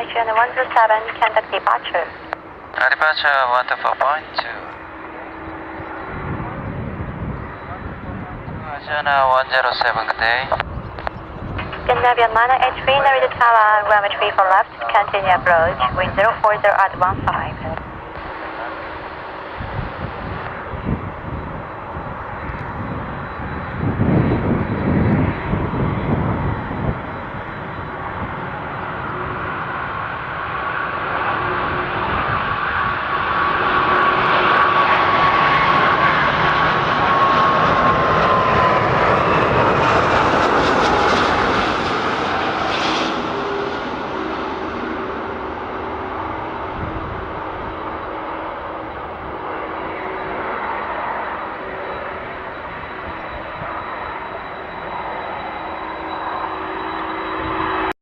Asiana 107, contact departure. Departure 124.2. Asiana 107, good day. Scandinavian Mana H3 Narita Tower, runway 34 left, continue approach, wind 040 at 15.